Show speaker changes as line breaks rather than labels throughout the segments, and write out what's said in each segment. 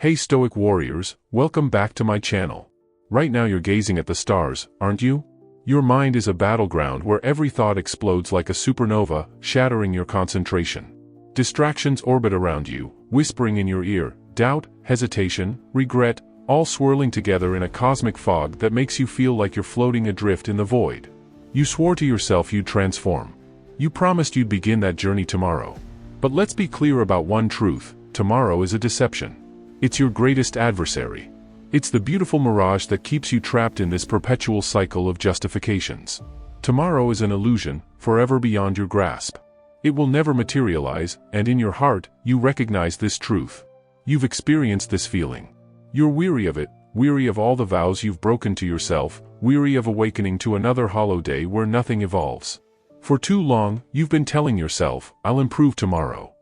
Hey Stoic warriors, welcome back to my channel. Right now you're gazing at the stars, aren't you? Your mind is a battleground where every thought explodes like a supernova, shattering your concentration. Distractions orbit around you, whispering in your ear, doubt, hesitation, regret, all swirling together in a cosmic fog that makes you feel like you're floating adrift in the void. You swore to yourself you'd transform. You promised you'd begin that journey tomorrow. But let's be clear about one truth: tomorrow is a deception. It's your greatest adversary. It's the beautiful mirage that keeps you trapped in this perpetual cycle of justifications. Tomorrow is an illusion, forever beyond your grasp. It will never materialize, and in your heart, you recognize this truth. You've experienced this feeling. You're weary of it, weary of all the vows you've broken to yourself, weary of awakening to another hollow day where nothing evolves. For too long, you've been telling yourself, "I'll improve tomorrow."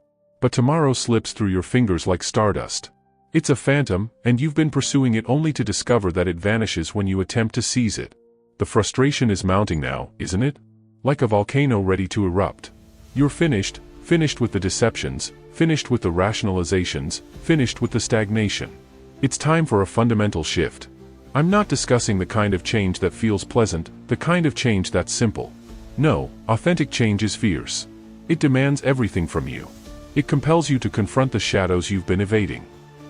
But tomorrow slips through your fingers like stardust. It's a phantom, and you've been pursuing it only to discover that it vanishes when you attempt to seize it. The frustration is mounting now, isn't it? Like a volcano ready to erupt. You're finished with the deceptions, finished with the rationalizations, finished with the stagnation. It's time for a fundamental shift. I'm not discussing the kind of change that feels pleasant, the kind of change that's simple. No, authentic change is fierce. It demands everything from you. It compels you to confront the shadows you've been evading.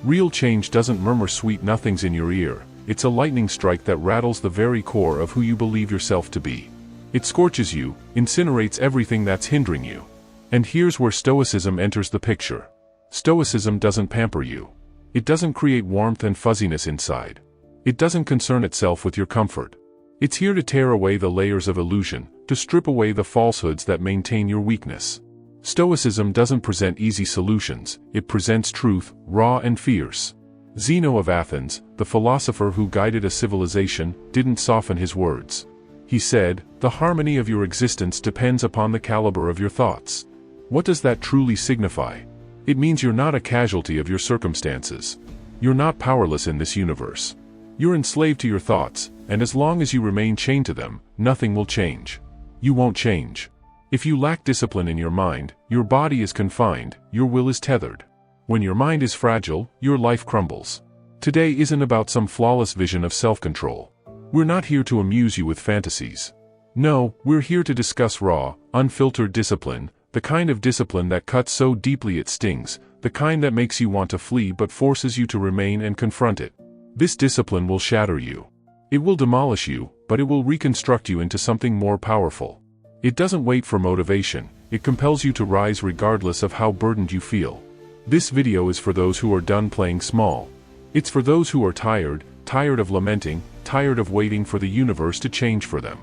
Real change doesn't murmur sweet nothings in your ear. It's a lightning strike that rattles the very core of who you believe yourself to be. It scorches you, incinerates everything that's hindering you. And here's where Stoicism enters the picture. Stoicism doesn't pamper you. It doesn't create warmth and fuzziness inside. It doesn't concern itself with your comfort. It's here to tear away the layers of illusion, to strip away the falsehoods that maintain your weakness. Stoicism doesn't present easy solutions, it presents truth, raw and fierce. Zeno of Athens, the philosopher who guided a civilization, didn't soften his words. He said, "The harmony of your existence depends upon the caliber of your thoughts." What does that truly signify? It means you're not a casualty of your circumstances. You're not powerless in this universe. You're enslaved to your thoughts, and as long as you remain chained to them, nothing will change. You won't change. If you lack discipline in your mind, your body is confined, your will is tethered. When your mind is fragile, your life crumbles. Today isn't about some flawless vision of self-control. We're not here to amuse you with fantasies. No, we're here to discuss raw, unfiltered discipline, the kind of discipline that cuts so deeply it stings, the kind that makes you want to flee but forces you to remain and confront it. This discipline will shatter you. It will demolish you, but it will reconstruct you into something more powerful. It doesn't wait for motivation, it compels you to rise regardless of how burdened you feel. This video is for those who are done playing small. It's for those who are tired of lamenting, tired of waiting for the universe to change for them.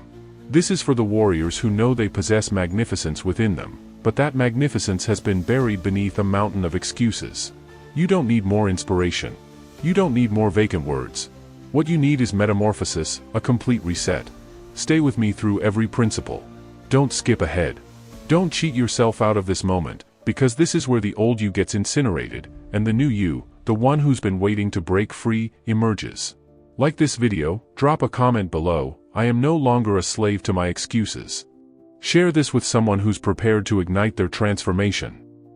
This is for the warriors who know they possess magnificence within them, but that magnificence has been buried beneath a mountain of excuses. You don't need more inspiration. You don't need more vacant words. What you need is metamorphosis, a complete reset. Stay with me through every principle. Don't skip ahead. Don't cheat yourself out of this moment, because this is where the old you gets incinerated, and the new you, the one who's been waiting to break free, emerges. Like this video, drop a comment below. I am no longer a slave to my excuses. Share this with someone who's prepared to ignite their transformation.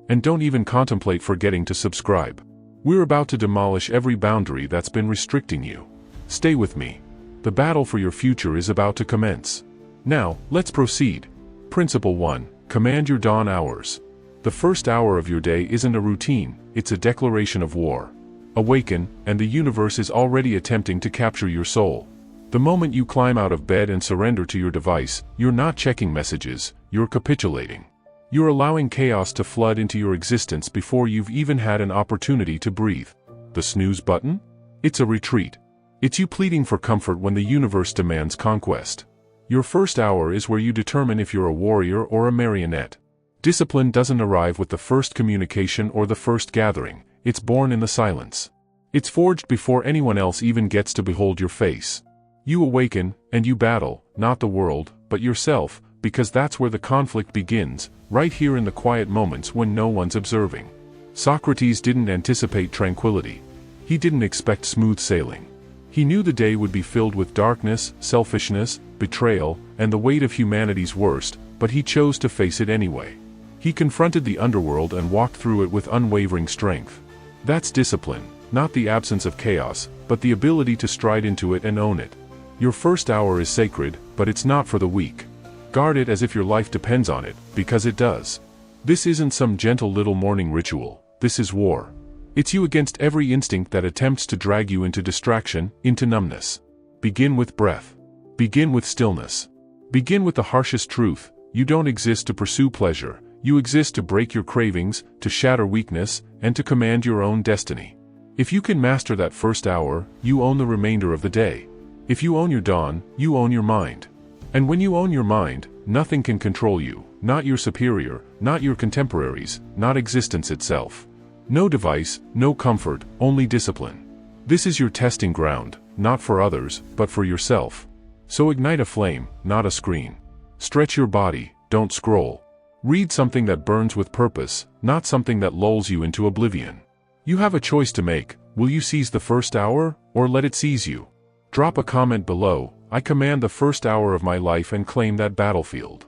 And don't even contemplate forgetting to subscribe. We're about to demolish every boundary that's been restricting you. Stay with me. The battle for your future is about to commence. Now, let's proceed. Principle 1. Command your dawn hours. The first hour of your day isn't a routine, it's a declaration of war. Awaken, and the universe is already attempting to capture your soul. The moment you climb out of bed and surrender to your device, you're not checking messages, you're capitulating. You're allowing chaos to flood into your existence before you've even had an opportunity to breathe. The snooze button? It's a retreat. It's you pleading for comfort when the universe demands conquest. Your first hour is where you determine if you're a warrior or a marionette. Discipline doesn't arrive with the first communication or the first gathering, it's born in the silence. It's forged before anyone else even gets to behold your face. You awaken, and you battle, not the world, but yourself, because that's where the conflict begins, right here in the quiet moments when no one's observing. Socrates didn't anticipate tranquility. He didn't expect smooth sailing. He knew the day would be filled with darkness, selfishness, betrayal, and the weight of humanity's worst, but he chose to face it anyway. He confronted the underworld and walked through it with unwavering strength. That's discipline, not the absence of chaos, but the ability to stride into it and own it. Your first hour is sacred, but it's not for the weak. Guard it as if your life depends on it, because it does. This isn't some gentle little morning ritual, this is war. It's you against every instinct that attempts to drag you into distraction, into numbness. Begin with breath. Begin with stillness. Begin with the harshest truth: you don't exist to pursue pleasure, you exist to break your cravings, to shatter weakness, and to command your own destiny. If you can master that first hour, you own the remainder of the day. If you own your dawn, you own your mind. And when you own your mind, nothing can control you, not your superior, not your contemporaries, not existence itself. No device, no comfort, only discipline. This is your testing ground, not for others, but for yourself. So ignite a flame, not a screen. Stretch your body, don't scroll. Read something that burns with purpose, not something that lulls you into oblivion. You have a choice to make: will you seize the first hour, or let it seize you? Drop a comment below: I command the first hour of my life and claim that battlefield.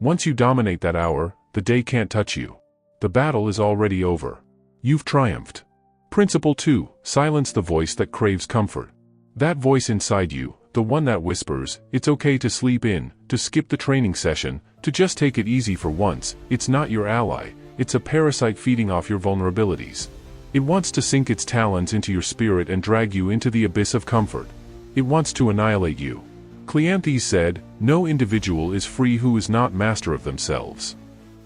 Once you dominate that hour, the day can't touch you. The battle is already over. You've triumphed. Principle 2: silence the voice that craves comfort. That voice inside you, the one that whispers, it's okay to sleep in, to skip the training session, to just take it easy for once, it's not your ally, it's a parasite feeding off your vulnerabilities. It wants to sink its talons into your spirit and drag you into the abyss of comfort. It wants to annihilate you. Cleanthes said, "No individual is free who is not master of themselves."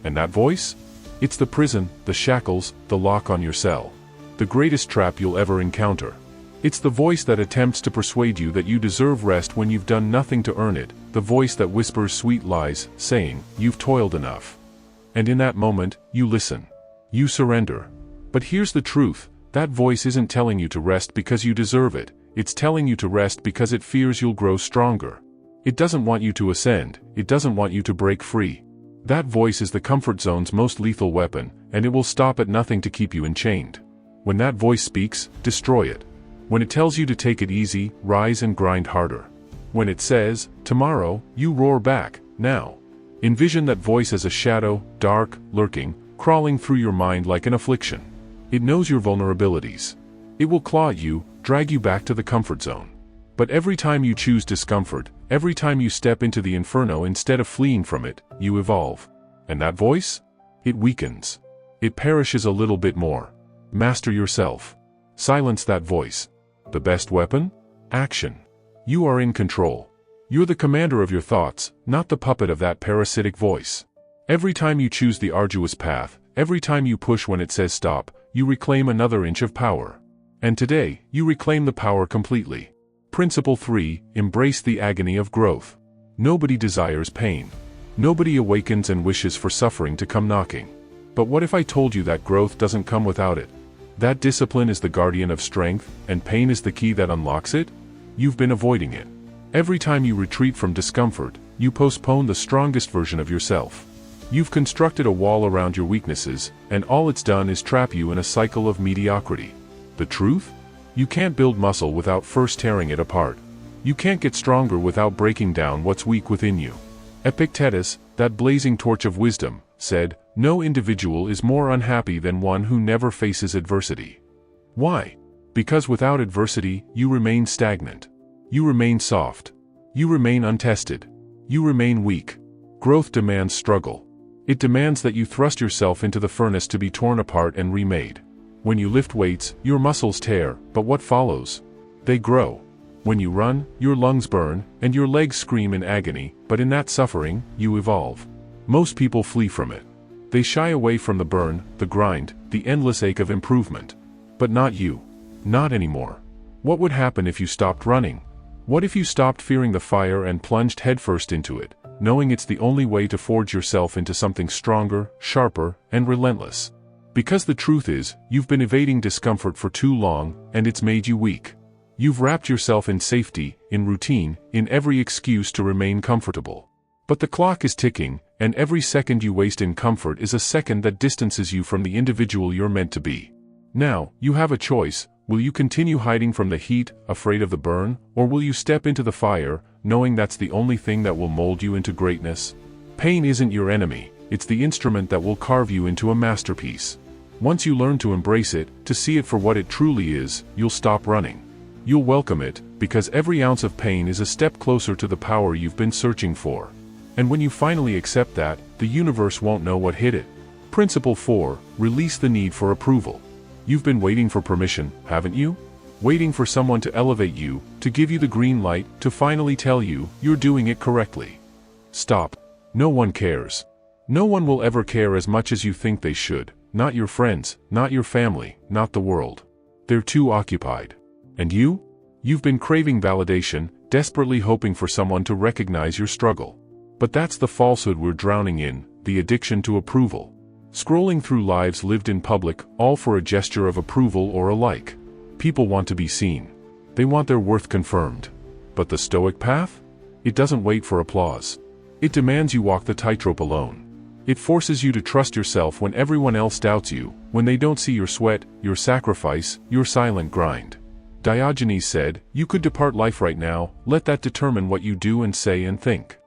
And that voice? It's the prison, the shackles, the lock on your cell. The greatest trap you'll ever encounter. It's the voice that attempts to persuade you that you deserve rest when you've done nothing to earn it, the voice that whispers sweet lies, saying, "You've toiled enough." And in that moment, you listen. You surrender. But here's the truth: that voice isn't telling you to rest because you deserve it, it's telling you to rest because it fears you'll grow stronger. It doesn't want you to ascend, it doesn't want you to break free. That voice is the comfort zone's most lethal weapon, and it will stop at nothing to keep you enchained. When that voice speaks, destroy it. When it tells you to take it easy, rise and grind harder. When it says, tomorrow, you roar back, now. Envision that voice as a shadow, dark, lurking, crawling through your mind like an affliction. It knows your vulnerabilities. It will claw at you, drag you back to the comfort zone. But every time you choose discomfort, every time you step into the inferno instead of fleeing from it, you evolve. And that voice? It weakens. It perishes a little bit more. Master yourself. Silence that voice. The best weapon? Action. You are in control. You're the commander of your thoughts, not the puppet of that parasitic voice. Every time you choose the arduous path, every time you push when it says stop, you reclaim another inch of power. And today, you reclaim the power completely. Principle 3: embrace the agony of growth. Nobody desires pain. Nobody awakens and wishes for suffering to come knocking. But what if I told you that growth doesn't come without it? That discipline is the guardian of strength, and pain is the key that unlocks it? You've been avoiding it. Every time you retreat from discomfort, you postpone the strongest version of yourself. You've constructed a wall around your weaknesses, and all it's done is trap you in a cycle of mediocrity. The truth? You can't build muscle without first tearing it apart. You can't get stronger without breaking down what's weak within you. Epictetus, that blazing torch of wisdom, said, "No individual is more unhappy than one who never faces adversity." Why? Because without adversity, you remain stagnant. You remain soft. You remain untested. You remain weak. Growth demands struggle. It demands that you thrust yourself into the furnace to be torn apart and remade. When you lift weights, your muscles tear, but what follows? They grow. When you run, your lungs burn, and your legs scream in agony, but in that suffering, you evolve. Most people flee from it. They shy away from the burn, the grind, the endless ache of improvement. But not you. Not anymore. What would happen if you stopped running? What if you stopped fearing the fire and plunged headfirst into it, knowing it's the only way to forge yourself into something stronger, sharper, and relentless? Because the truth is, you've been evading discomfort for too long, and it's made you weak. You've wrapped yourself in safety, in routine, in every excuse to remain comfortable. But the clock is ticking, and every second you waste in comfort is a second that distances you from the individual you're meant to be. Now, you have a choice. Will you continue hiding from the heat, afraid of the burn, or will you step into the fire, knowing that's the only thing that will mold you into greatness? Pain isn't your enemy, it's the instrument that will carve you into a masterpiece. Once you learn to embrace it, to see it for what it truly is, you'll stop running. You'll welcome it, because every ounce of pain is a step closer to the power you've been searching for. And when you finally accept that, the universe won't know what hit it. Principle 4, release the need for approval. You've been waiting for permission, haven't you? Waiting for someone to elevate you, to give you the green light, to finally tell you, you're doing it correctly. Stop. No one cares. No one will ever care as much as you think they should. Not your friends, not your family, not the world. They're too occupied. And you? You've been craving validation, desperately hoping for someone to recognize your struggle. But that's the falsehood we're drowning in, the addiction to approval. Scrolling through lives lived in public, all for a gesture of approval or a like. People want to be seen. They want their worth confirmed. But the Stoic path? It doesn't wait for applause. It demands you walk the tightrope alone. It forces you to trust yourself when everyone else doubts you, when they don't see your sweat, your sacrifice, your silent grind. Diogenes said, "You could depart life right now, let that determine what you do and say and think."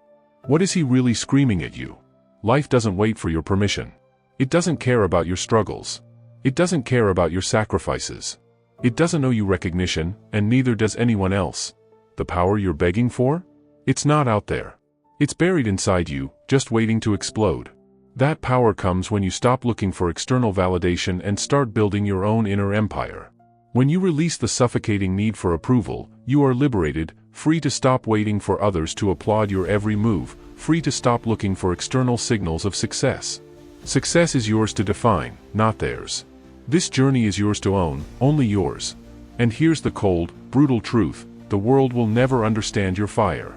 What is he really screaming at you? Life doesn't wait for your permission. It doesn't care about your struggles. It doesn't care about your sacrifices. It doesn't owe you recognition, and neither does anyone else. The power you're begging for? It's not out there. It's buried inside you, just waiting to explode. That power comes when you stop looking for external validation and start building your own inner empire. When you release the suffocating need for approval, you are liberated, free to stop waiting for others to applaud your every move, free to stop looking for external signals of success. Success is yours to define, not theirs. This journey is yours to own, only yours. And here's the cold, brutal truth: the world will never understand your fire.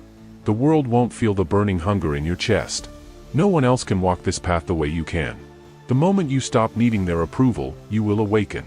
The world won't feel the burning hunger in your chest. No one else can walk this path the way you can. The moment you stop needing their approval, you will awaken.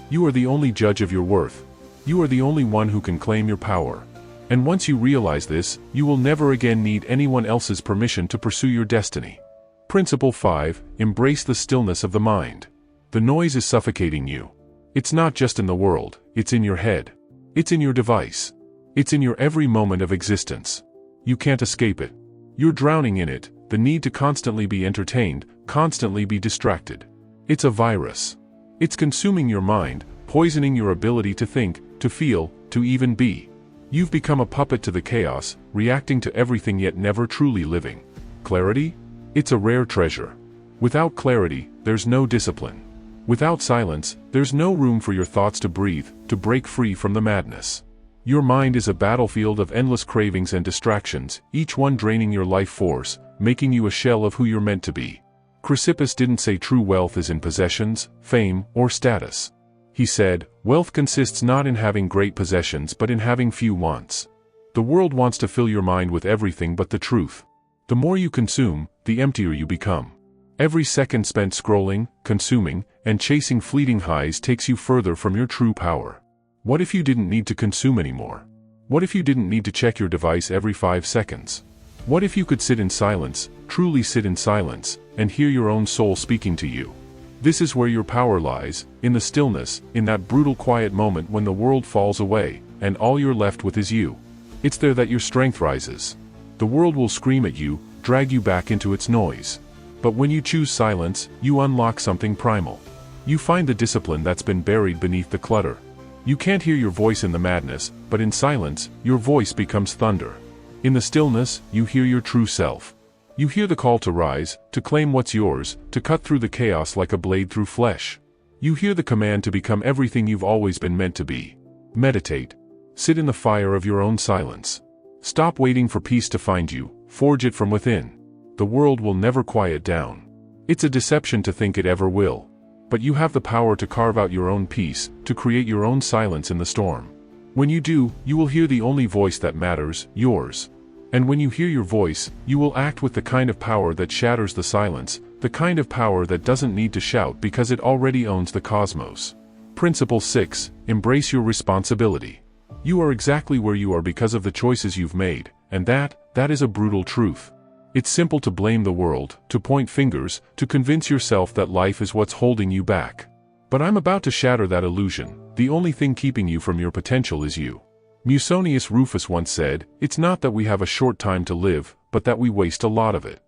You are the only judge of your worth. You are the only one who can claim your power. And once you realize this, you will never again need anyone else's permission to pursue your destiny. Principle 5, embrace the stillness of the mind. The noise is suffocating you. It's not just in the world, it's in your head. It's in your device. It's in your every moment of existence. You can't escape it. You're drowning in it, the need to constantly be entertained, constantly be distracted. It's a virus. It's consuming your mind, poisoning your ability to think, to feel, to even be. You've become a puppet to the chaos, reacting to everything yet never truly living. Clarity? It's a rare treasure. Without clarity, there's no discipline. Without silence, there's no room for your thoughts to breathe, to break free from the madness. Your mind is a battlefield of endless cravings and distractions, each one draining your life force, making you a shell of who you're meant to be. Chrysippus didn't say true wealth is in possessions, fame, or status. He said, wealth consists not in having great possessions but in having few wants. The world wants to fill your mind with everything but the truth. The more you consume, the emptier you become. Every second spent scrolling, consuming, and chasing fleeting highs takes you further from your true power. What if you didn't need to consume anymore? What if you didn't need to check your device every 5 seconds? What if you could sit in silence, truly sit in silence, and hear your own soul speaking to you? This is where your power lies, in the stillness, in that brutal quiet moment when the world falls away, and all you're left with is you. It's there that your strength rises. The world will scream at you, drag you back into its noise. But when you choose silence, you unlock something primal. You find the discipline that's been buried beneath the clutter. You can't hear your voice in the madness, but in silence, your voice becomes thunder. In the stillness, you hear your true self. You hear the call to rise, to claim what's yours, to cut through the chaos like a blade through flesh. You hear the command to become everything you've always been meant to be. Meditate. Sit in the fire of your own silence. Stop waiting for peace to find you, forge it from within. The world will never quiet down. It's a deception to think it ever will. But you have the power to carve out your own peace, to create your own silence in the storm. When you do, you will hear the only voice that matters, yours. And when you hear your voice, you will act with the kind of power that shatters the silence, the kind of power that doesn't need to shout because it already owns the cosmos. Principle 6, embrace your responsibility. You are exactly where you are because of the choices you've made, and that is a brutal truth. It's simple to blame the world, to point fingers, to convince yourself that life is what's holding you back. But I'm about to shatter that illusion. The only thing keeping you from your potential is you. Musonius Rufus once said, "It's not that we have a short time to live, but that we waste a lot of it."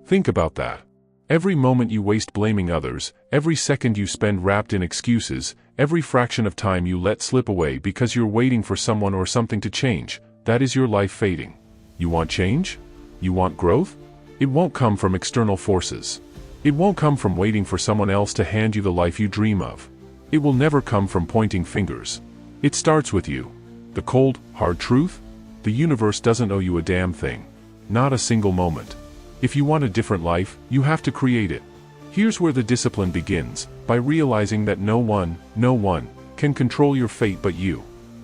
Think about that. Every moment you waste blaming others, every second you spend wrapped in excuses, every fraction of time you let slip away because you're waiting for someone or something to change, that is your life fading. You want change? You want growth? It won't come from external forces. It won't come from waiting for someone else to hand you the life you dream of. It will never come from pointing fingers. It starts with you. The cold, hard truth? The universe doesn't owe you a damn thing. Not a single moment. If you want a different life, you have to create it. Here's where the discipline begins, by realizing that no one can control your fate but you.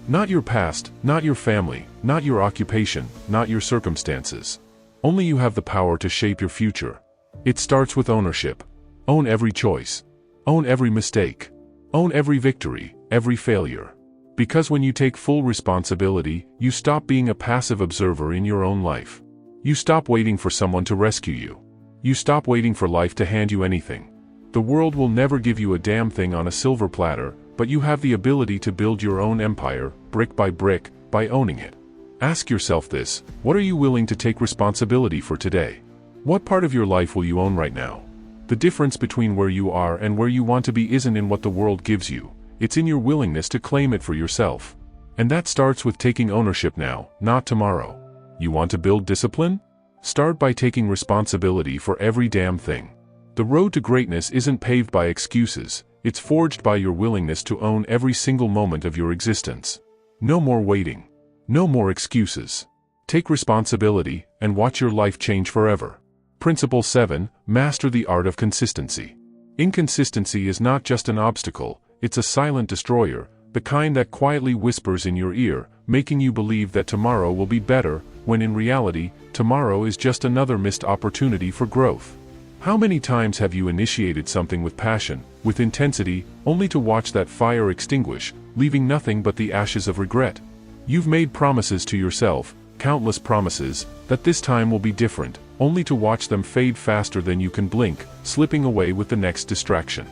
Not your past, not your family, not your occupation, not your circumstances. Only you have the power to shape your future. It starts with ownership. Own every choice. Own every mistake. Own every victory, every failure. Because when you take full responsibility, you stop being a passive observer in your own life. You stop waiting for someone to rescue you. You stop waiting for life to hand you anything. The world will never give you a damn thing on a silver platter, but you have the ability to build your own empire, brick, by owning it. Ask yourself this: what are you willing to take responsibility for today? What part of your life will you own right now? The difference between where you are and where you want to be isn't in what the world gives you, it's in your willingness to claim it for yourself. And that starts with taking ownership now, not tomorrow. You want to build discipline? Start by taking responsibility for every damn thing. The road to greatness isn't paved by excuses, it's forged by your willingness to own every single moment of your existence. No more waiting. No more excuses. Take responsibility, and watch your life change forever. Principle 7, master the art of consistency. Inconsistency is not just an obstacle, it's a silent destroyer, the kind that quietly whispers in your ear, making you believe that tomorrow will be better, when in reality, tomorrow is just another missed opportunity for growth. How many times have you initiated something with passion, with intensity, only to watch that fire extinguish, leaving nothing but the ashes of regret? You've made promises to yourself, countless promises, that this time will be different, only to watch them fade faster than you can blink, slipping away with the next distraction.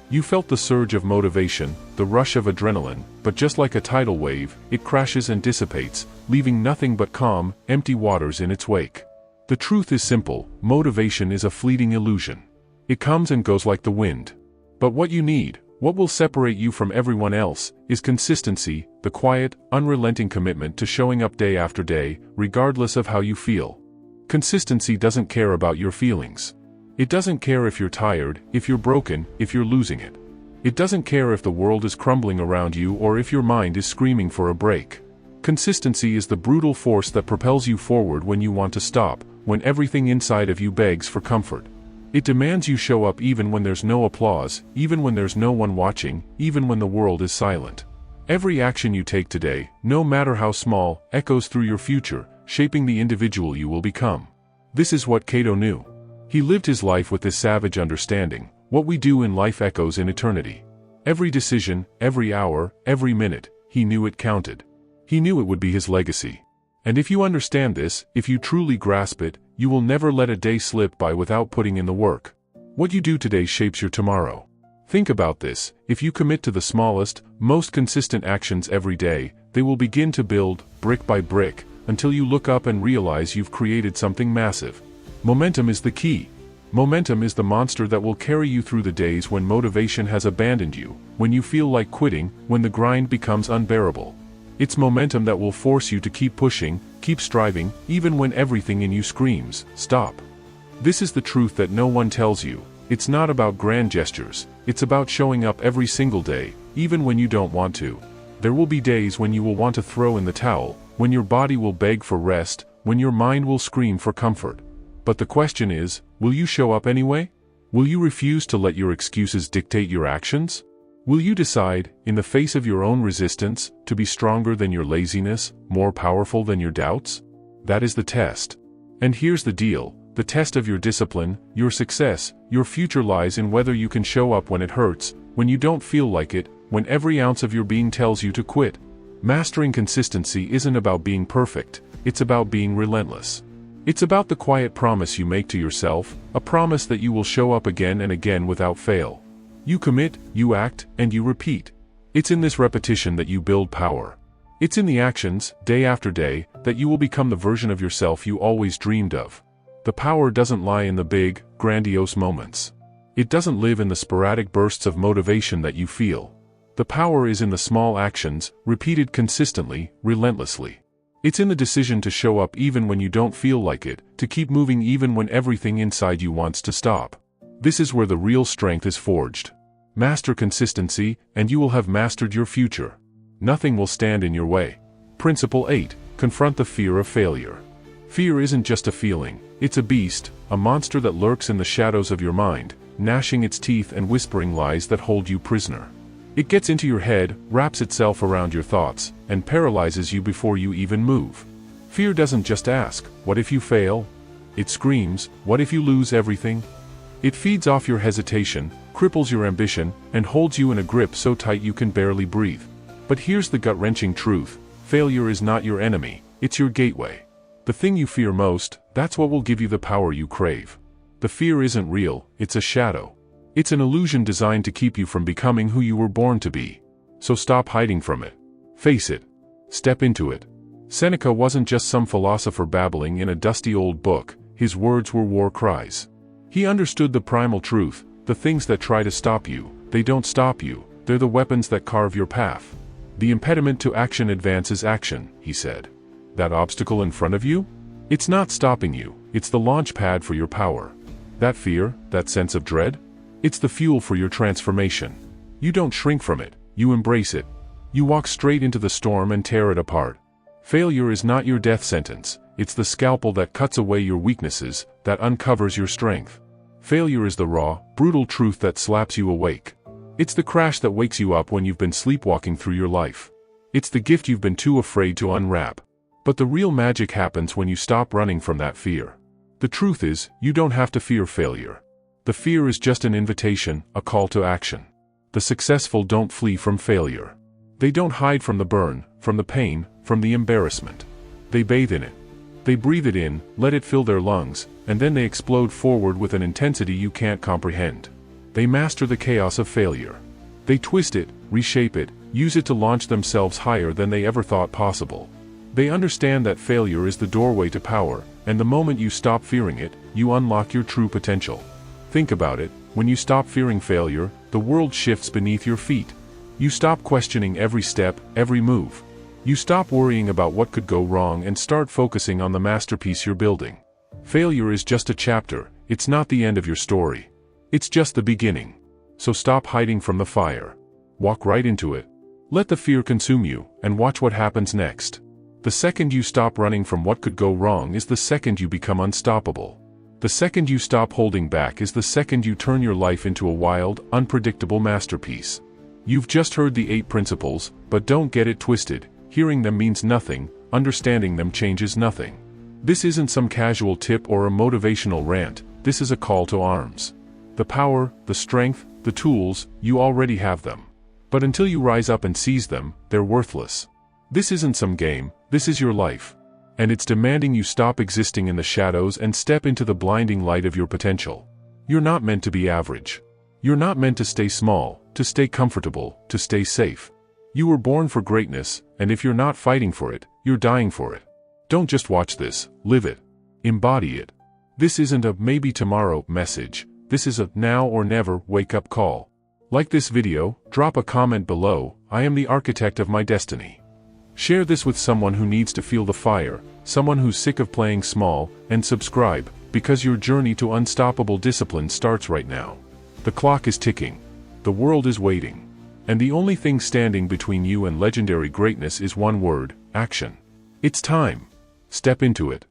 You felt the surge of motivation, the rush of adrenaline, but just like a tidal wave, it crashes and dissipates, leaving nothing but calm, empty waters in its wake. The truth is simple: motivation is a fleeting illusion. It comes and goes like the wind. But what you need, what will separate you from everyone else, is consistency, the quiet, unrelenting commitment to showing up day after day, regardless of how you feel. Consistency doesn't care about your feelings. It doesn't care if you're tired, if you're broken, if you're losing it. It doesn't care if the world is crumbling around you or if your mind is screaming for a break. Consistency is the brutal force that propels you forward when you want to stop, when everything inside of you begs for comfort. It demands you show up even when there's no applause, even when there's no one watching, even when the world is silent. Every action you take today, no matter how small, echoes through your future, shaping the individual you will become. This is what Cato knew. He lived his life with this savage understanding: what we do in life echoes in eternity. Every decision, every hour, every minute, he knew it counted. He knew it would be his legacy. And if you understand this, if you truly grasp it, you will never let a day slip by without putting in the work. What you do today shapes your tomorrow. Think about this: if you commit to the smallest, most consistent actions every day, they will begin to build, brick by brick, until you look up and realize you've created something massive. Momentum is the key. Momentum is the monster that will carry you through the days when motivation has abandoned you, when you feel like quitting, when the grind becomes unbearable. It's momentum that will force you to keep pushing, keep striving, even when everything in you screams, stop. This is the truth that no one tells you. It's not about grand gestures, it's about showing up every single day, even when you don't want to. There will be days when you will want to throw in the towel, when your body will beg for rest, when your mind will scream for comfort. But the question is, will you show up anyway? Will you refuse to let your excuses dictate your actions? Will you decide, in the face of your own resistance, to be stronger than your laziness, more powerful than your doubts? That is the test. And here's the deal: the test of your discipline, your success, your future lies in whether you can show up when it hurts, when you don't feel like it, when every ounce of your being tells you to quit. Mastering consistency isn't about being perfect, it's about being relentless. It's about the quiet promise you make to yourself, a promise that you will show up again and again without fail. You commit, you act, and you repeat. It's in this repetition that you build power. It's in the actions, day after day, that you will become the version of yourself you always dreamed of. The power doesn't lie in the big, grandiose moments. It doesn't live in the sporadic bursts of motivation that you feel. The power is in the small actions, repeated consistently, relentlessly. It's in the decision to show up even when you don't feel like it, to keep moving even when everything inside you wants to stop. This is where the real strength is forged. Master consistency, and you will have mastered your future. Nothing will stand in your way. Principle 8. Confront the fear of failure. Fear isn't just a feeling, it's a beast, a monster that lurks in the shadows of your mind, gnashing its teeth and whispering lies that hold you prisoner. It gets into your head, wraps itself around your thoughts, and paralyzes you before you even move. Fear doesn't just ask, "What if you fail?" It screams, "What if you lose everything?" It feeds off your hesitation, cripples your ambition, and holds you in a grip so tight you can barely breathe. But here's the gut-wrenching truth: failure is not your enemy, it's your gateway. The thing you fear most, that's what will give you the power you crave. The fear isn't real, it's a shadow. It's an illusion designed to keep you from becoming who you were born to be. So stop hiding from it. Face it. Step into it. Seneca wasn't just some philosopher babbling in a dusty old book, his words were war cries. He understood the primal truth: the things that try to stop you, they don't stop you, they're the weapons that carve your path. The impediment to action advances action, he said. That obstacle in front of you? It's not stopping you, it's the launch pad for your power. That fear, that sense of dread? It's the fuel for your transformation. You don't shrink from it, you embrace it. You walk straight into the storm and tear it apart. Failure is not your death sentence, it's the scalpel that cuts away your weaknesses, that uncovers your strength. Failure is the raw, brutal truth that slaps you awake. It's the crash that wakes you up when you've been sleepwalking through your life. It's the gift you've been too afraid to unwrap. But the real magic happens when you stop running from that fear. The truth is, you don't have to fear failure. The fear is just an invitation, a call to action. The successful don't flee from failure. They don't hide from the burn, from the pain, from the embarrassment. They bathe in it. They breathe it in, let it fill their lungs, and then they explode forward with an intensity you can't comprehend. They master the chaos of failure. They twist it, reshape it, use it to launch themselves higher than they ever thought possible. They understand that failure is the doorway to power, and the moment you stop fearing it, you unlock your true potential. Think about it: when you stop fearing failure, the world shifts beneath your feet. You stop questioning every step, every move. You stop worrying about what could go wrong and start focusing on the masterpiece you're building. Failure is just a chapter, it's not the end of your story. It's just the beginning. So stop hiding from the fire. Walk right into it. Let the fear consume you, and watch what happens next. The second you stop running from what could go wrong is the second you become unstoppable. The second you stop holding back is the second you turn your life into a wild, unpredictable masterpiece. You've just heard the 8 principles, but don't get it twisted. Hearing them means nothing, understanding them changes nothing. This isn't some casual tip or a motivational rant, this is a call to arms. The power, the strength, the tools, you already have them. But until you rise up and seize them, they're worthless. This isn't some game, this is your life. And it's demanding you stop existing in the shadows and step into the blinding light of your potential. You're not meant to be average. You're not meant to stay small, to stay comfortable, to stay safe. You were born for greatness, and if you're not fighting for it, you're dying for it. Don't just watch this, live it. Embody it. This isn't a maybe tomorrow message, this is a now or never wake-up call. Like this video, drop a comment below. I am the architect of my destiny. Share this with someone who needs to feel the fire, someone who's sick of playing small, and subscribe, because your journey to unstoppable discipline starts right now. The clock is ticking. The world is waiting. And the only thing standing between you and legendary greatness is one word: action. It's time. Step into it.